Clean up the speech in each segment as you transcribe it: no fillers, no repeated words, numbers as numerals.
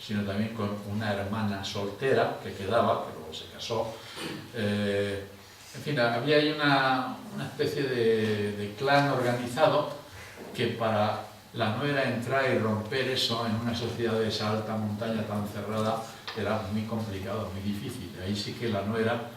sino también con una hermana soltera que quedaba, que luego se casó. En fin, había ahí una especie de clan organizado que para la nuera entrar y romper eso en una sociedad de esa alta montaña tan cerrada era muy complicado, muy difícil. Ahí sí que la nuera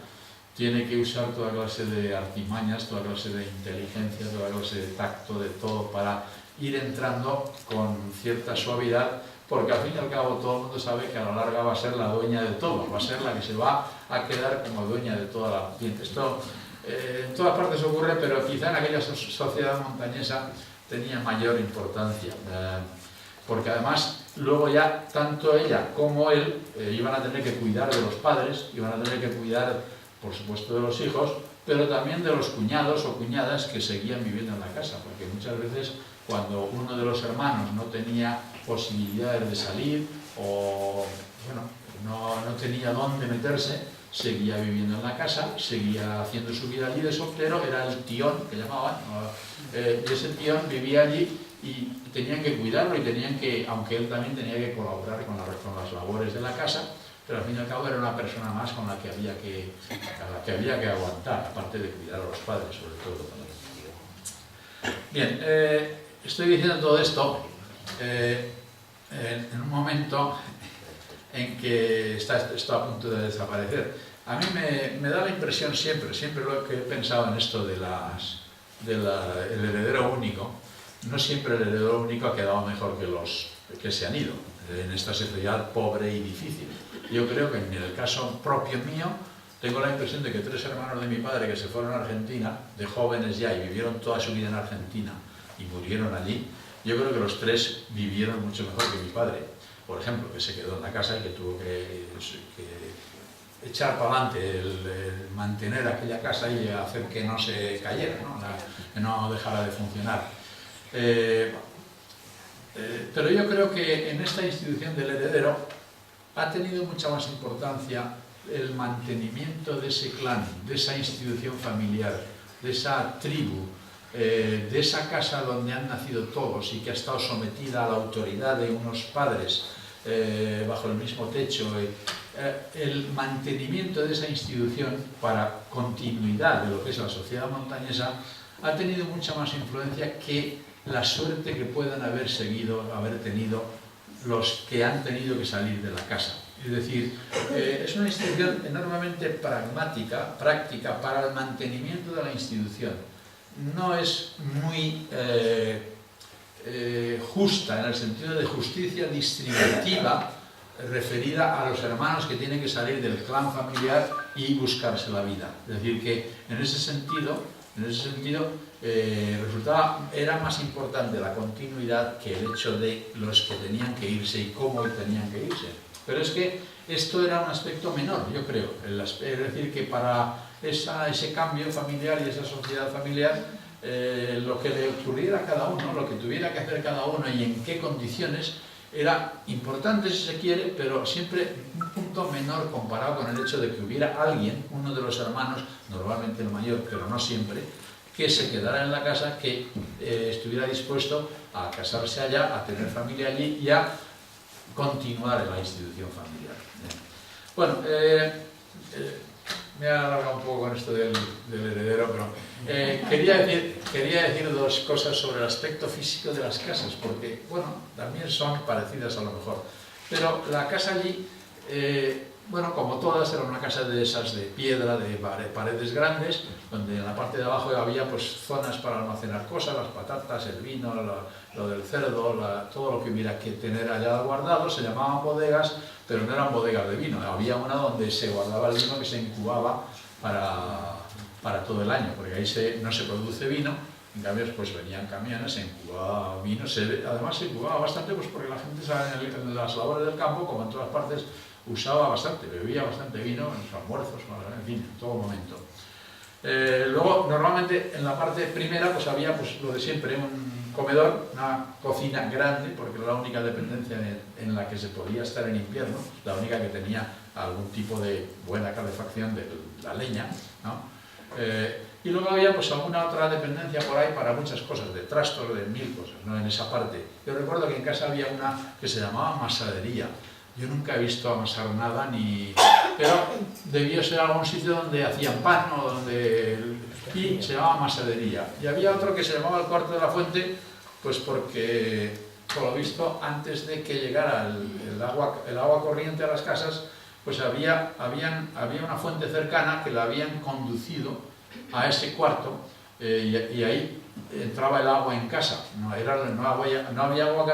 tiene que usar toda clase de artimañas, toda clase de inteligencia, toda clase de tacto, de todo, para ir entrando con cierta suavidad, porque al fin y al cabo todo el mundo sabe que a la larga va a ser la dueña de todo, va a ser la que se va a quedar como dueña de toda la ambiente. Esto en todas partes ocurre, pero quizá en aquella sociedad montañesa tenía mayor importancia, porque además luego ya tanto ella como él iban a tener que cuidar de los padres, iban a tener que cuidar, por supuesto, de los hijos, pero también de los cuñados o cuñadas que seguían viviendo en la casa, porque muchas veces cuando uno de los hermanos no tenía posibilidades de salir o bueno, no tenía dónde meterse, seguía viviendo en la casa, seguía haciendo su vida allí de soltero, era el tión que llamaban, y ese tión vivía allí y tenían que cuidarlo y tenían que, aunque él también tenía que colaborar con las labores de la casa, pero al fin y al cabo era una persona más con la que había que aguantar, aparte de cuidar a los padres sobre todo. Bien, estoy diciendo todo esto en un momento en que está a punto de desaparecer. A mí me da la impresión siempre lo que he pensado en esto del heredero único, no siempre el heredero único ha quedado mejor que los que se han ido en esta sociedad pobre y difícil. Yo creo que en el caso propio mío, tengo la impresión de que 3 hermanos de mi padre que se fueron a Argentina, de jóvenes ya, y vivieron toda su vida en Argentina y murieron allí, yo creo que los 3 vivieron mucho mejor que mi padre. Por ejemplo, que se quedó en la casa y que tuvo que echar para adelante, el mantener aquella casa y hacer que no se cayera, que no dejara de funcionar. Pero yo creo que en esta institución del heredero ha tenido mucha más importancia el mantenimiento de ese clan, de esa institución familiar, de esa tribu, de esa casa donde han nacido todos y que ha estado sometida a la autoridad de unos padres bajo el mismo techo. El mantenimiento de esa institución para continuidad de lo que es la sociedad montañesa ha tenido mucha más influencia que la suerte que puedan haber tenido los que han tenido que salir de la casa. Es decir, es una institución enormemente pragmática, práctica para el mantenimiento de la institución. No es muy justa en el sentido de justicia distributiva referida a los hermanos que tienen que salir del clan familiar y buscarse la vida. Es decir, que en ese sentido era más importante la continuidad que el hecho de los que tenían que irse y cómo tenían que irse. Pero es que esto era un aspecto menor, yo creo. Es decir, que para ese cambio familiar y esa sociedad familiar, lo que le ocurriera a cada uno, lo que tuviera que hacer cada uno y en qué condiciones, era importante si se quiere, pero siempre un punto menor comparado con el hecho de que hubiera alguien, uno de los hermanos, normalmente el mayor, pero no siempre, que se quedara en la casa, que estuviera dispuesto a casarse allá, a tener familia allí y a continuar en la institución familiar. Bueno, me he alargado un poco con esto del heredero, pero quería decir 2 cosas sobre el aspecto físico de las casas, porque, bueno, también son parecidas a lo mejor. Pero la casa allí, bueno, como todas, era una casa de esas de piedra, de paredes grandes, donde en la parte de abajo había pues zonas para almacenar cosas, las patatas, el vino, lo del cerdo, todo lo que hubiera que tener allá guardado. Se llamaban bodegas, pero no eran bodegas de vino. Había una donde se guardaba el vino que se incubaba para todo el año, porque ahí no se produce vino. En cambio, pues venían camiones, se incubaba vino. Además se incubaba bastante, pues porque la gente en las labores del campo, como en todas partes, usaba bastante, bebía bastante vino en sus almuerzos, en fin, en todo momento. Luego, normalmente en la parte primera pues había pues lo de siempre, un comedor, una cocina grande, porque era la única dependencia en la que se podía estar en invierno, la única que tenía algún tipo de buena calefacción de la leña, ¿no? Y luego había pues alguna otra dependencia por ahí para muchas cosas, de trastos, de 1000 cosas, ¿no? En esa parte. Yo recuerdo que en casa había una que se llamaba masadería. yo nunca he visto amasar nada, pero debió ser algún sitio donde hacían pan o y se llamaba masadería. Y había otro que se llamaba el cuarto de la fuente, pues porque, por lo visto, antes de que llegara el agua corriente a las casas, pues había una fuente cercana que la habían conducido a ese cuarto, y ahí entraba el agua en casa. No había agua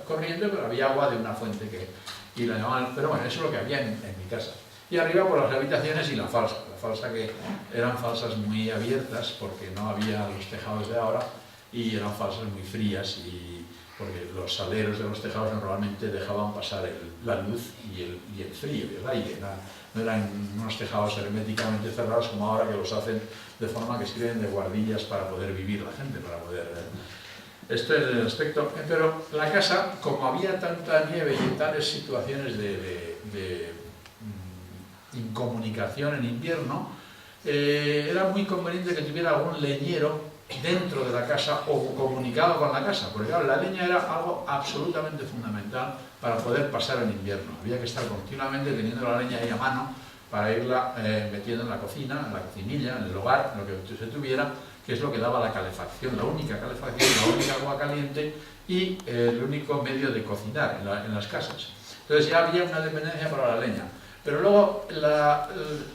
corriente, pero había agua de una fuente y la llamaban, pero bueno, eso es lo que había en mi casa. Y arriba por las habitaciones y la falsa que eran falsas muy abiertas porque no había los tejados de ahora y eran falsas muy frías, porque los aleros de los tejados normalmente dejaban pasar la luz y el frío y el aire. No eran unos tejados herméticamente cerrados como ahora, que los hacen de forma que sirven de guardillas para poder vivir la gente, para poder... Esto es el aspecto. Pero la casa, como había tanta nieve y tales situaciones de incomunicación en invierno, era muy conveniente que tuviera algún leñero dentro de la casa o comunicado con la casa, porque claro, la leña era algo absolutamente fundamental para poder pasar el invierno. Había que estar continuamente teniendo la leña ahí a mano para irla metiendo en la cocina, en la cocinilla, en el hogar, en lo que se tuviera, que es lo que daba la calefacción, la única calefacción, la única agua caliente y el único medio de cocinar en las casas. Entonces ya había una dependencia para la leña. Pero luego,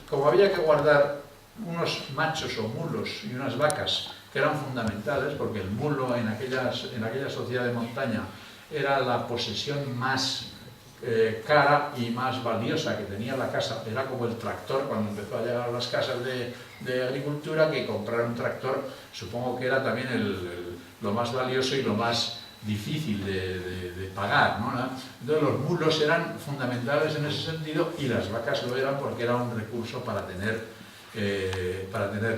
como había que guardar unos machos o mulos y unas vacas que eran fundamentales, porque el mulo en aquella sociedad de montaña era la posesión más cara y más valiosa que tenía la casa, era como el tractor cuando empezó a llegar a las casas de agricultura, que comprar un tractor supongo que era también lo más valioso y lo más difícil de pagar, ¿no? Entonces los mulos eran fundamentales en ese sentido y las vacas lo eran porque era un recurso para tener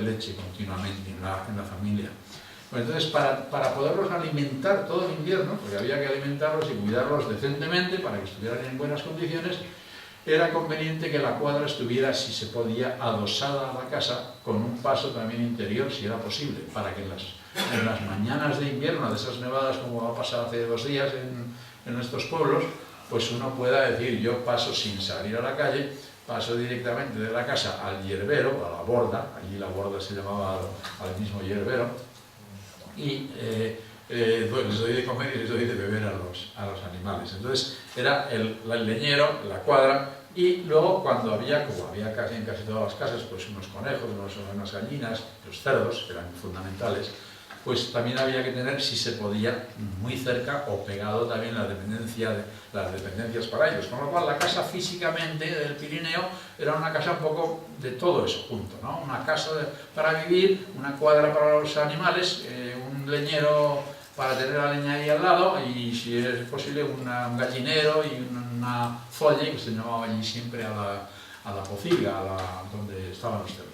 leche continuamente en la familia. Pues entonces para poderlos alimentar todo el invierno, porque había que alimentarlos y cuidarlos decentemente para que estuvieran en buenas condiciones, era conveniente que la cuadra estuviera, si se podía, adosada a la casa con un paso también interior, si era posible, para que en las mañanas de invierno, de esas nevadas como ha pasado hace 2 días en nuestros pueblos, pues uno pueda decir, yo paso sin salir a la calle, paso directamente de la casa al hierbero, a la borda, allí la borda se llamaba al mismo hierbero, y les doy de comer y les doy de beber a los animales. Entonces era el leñero, la cuadra, y luego cuando había, como había casi en casi todas las casas, pues unos conejos, unas gallinas, los cerdos, que eran fundamentales, pues también había que tener, si se podía, muy cerca o pegado también las dependencias para ellos. Con lo cual la casa físicamente del Pirineo era una casa un poco de todo eso junto, ¿no? Una casa para vivir, una cuadra para los animales, un leñero para tener la leña ahí al lado y, si es posible, un gallinero y una folle que se llamaba allí siempre a la pociga, donde estaban los cerdos,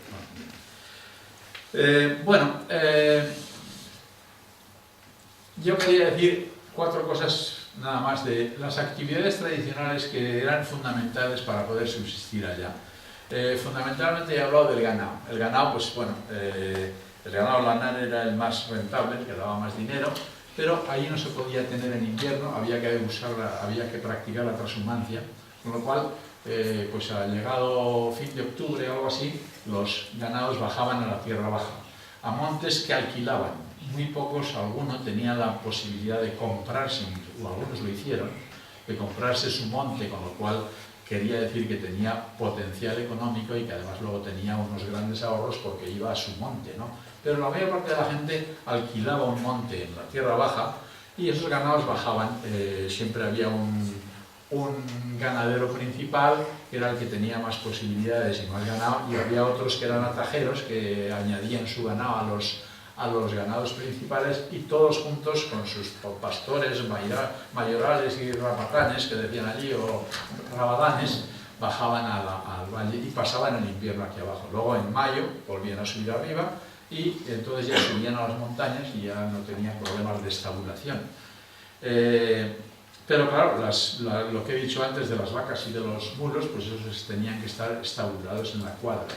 ¿no? Yo quería decir 4 cosas nada más de las actividades tradicionales que eran fundamentales para poder subsistir allá. Fundamentalmente he hablado del ganado. El ganado, pues bueno, el ganado lanar era el más rentable, el que daba más dinero, pero ahí no se podía tener en invierno, había que practicar la transhumancia, con lo cual, pues al llegado fin de octubre o algo así, los ganados bajaban a la tierra baja, a montes que alquilaban. Muy pocos, algunos tenían la posibilidad de comprarse, o algunos lo hicieron, de comprarse su monte, con lo cual quería decir que tenía potencial económico y que además luego tenía unos grandes ahorros porque iba a su monte, ¿no? Pero la mayor parte de la gente alquilaba un monte en la tierra baja y esos ganados bajaban. Siempre había un ganadero principal, que era el que tenía más posibilidades y más ganado, y había otros que eran atajeros, que añadían su ganado a los ganados principales, y todos juntos con sus pastores mayorales y rapatanes, que decían allí, o rabadanes, bajaban al valle y pasaban el invierno aquí abajo. Luego en mayo volvían a subir arriba y entonces ya subían a las montañas y ya no tenían problemas de estabulación. Pero claro, lo que he dicho antes de las vacas y de los mulos, pues esos tenían que estar estabulados en la cuadra,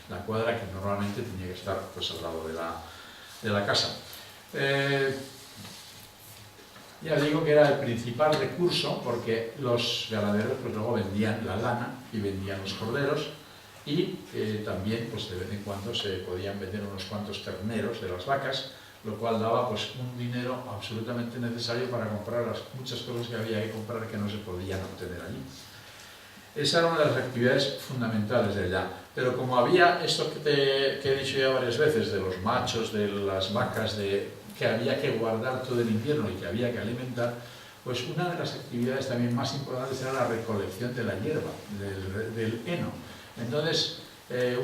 la cuadra que normalmente tenía que estar pues al lado de la casa. Ya digo que era el principal recurso porque los ganaderos pues luego vendían la lana y vendían los corderos y también pues de vez en cuando se podían vender unos cuantos terneros de las vacas, lo cual daba pues un dinero absolutamente necesario para comprar las muchas cosas que había que comprar que no se podían obtener allí. Esa era una de las actividades fundamentales de allá. Pero como había esto que he dicho ya varias veces, de los machos, de las vacas, que había que guardar todo el invierno y que había que alimentar, pues una de las actividades también más importantes era la recolección de la hierba, del heno. Entonces,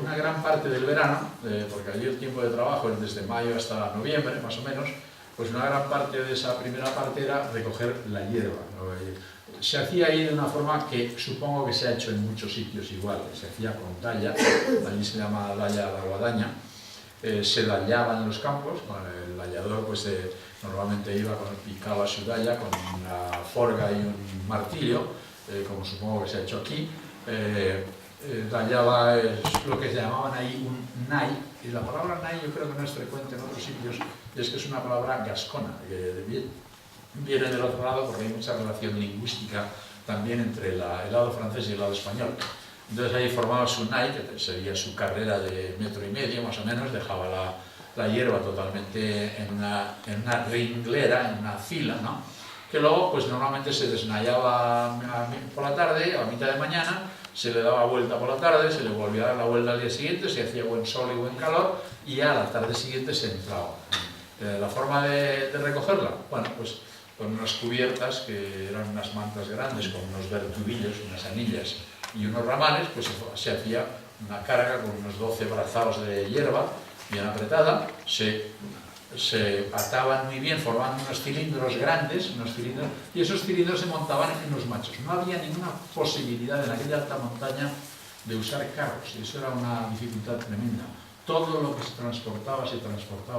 una gran parte del verano, porque allí el tiempo de trabajo es desde mayo hasta noviembre, más o menos, pues una gran parte de esa primera parte era recoger la hierba, ¿no? Se hacía ahí de una forma que supongo que se ha hecho en muchos sitios igual, se hacía con dalla, allí se llama dalla de la guadaña, se dallaban en los campos, con el dallador pues normalmente iba picaba su dalla con una forga y un martillo, como supongo que se ha hecho aquí, dallaba lo que se llamaban ahí un nai, y la palabra nai yo creo que no es frecuente en otros sitios, y es que es una palabra gascona, viene del otro lado porque hay mucha relación lingüística también entre el lado francés y el lado español. Entonces ahí formaba su nai, que sería su carrera de 1,5 metros más o menos, dejaba la hierba totalmente en una ringlera, en una fila, ¿no? Que luego pues normalmente se desnayaba por la tarde, a mitad de mañana, se le daba vuelta por la tarde, se le volvía a dar la vuelta al día siguiente, se hacía buen sol y buen calor y a la tarde siguiente se entraba. La forma de recogerla, bueno, pues con unas cubiertas que eran unas mantas grandes con unos vertudillos, unas anillas y unos ramales, pues se hacía una carga con unos 12 brazados de hierba bien apretada, se ataban muy bien, formaban unos cilindros grandes, y esos cilindros se montaban en los machos. No había ninguna posibilidad en aquella alta montaña de usar carros, y eso era una dificultad tremenda. Todo lo que se transportaba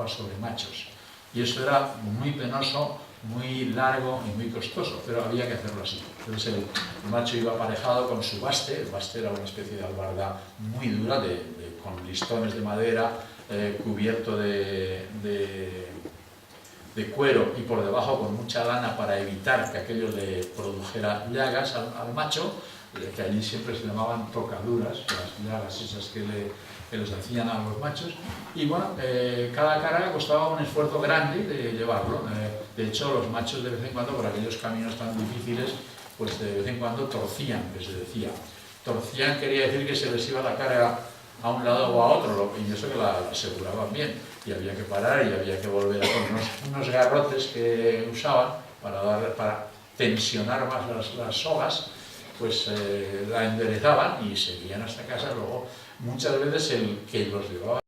sobre machos, y eso era muy penoso, muy largo y muy costoso, pero había que hacerlo así. Entonces el macho iba aparejado con su baste, el baste era una especie de albarda muy dura, con listones de madera, cubierto de cuero y por debajo con mucha lana para evitar que aquello le produjera llagas al macho, que allí siempre se llamaban tocaduras, las llagas esas que les hacían a los machos, y bueno, cada carga costaba un esfuerzo grande de llevarlo. De hecho, los machos de vez en cuando, por aquellos caminos tan difíciles, pues de vez en cuando torcían, que se decía. Torcían quería decir que se les iba la carga a un lado o a otro, y eso que la aseguraban bien, y había que parar y había que volver con unos garrotes que usaban para tensionar más las sogas, pues la enderezaban y seguían hasta casa. Luego muchas veces el que los llevaba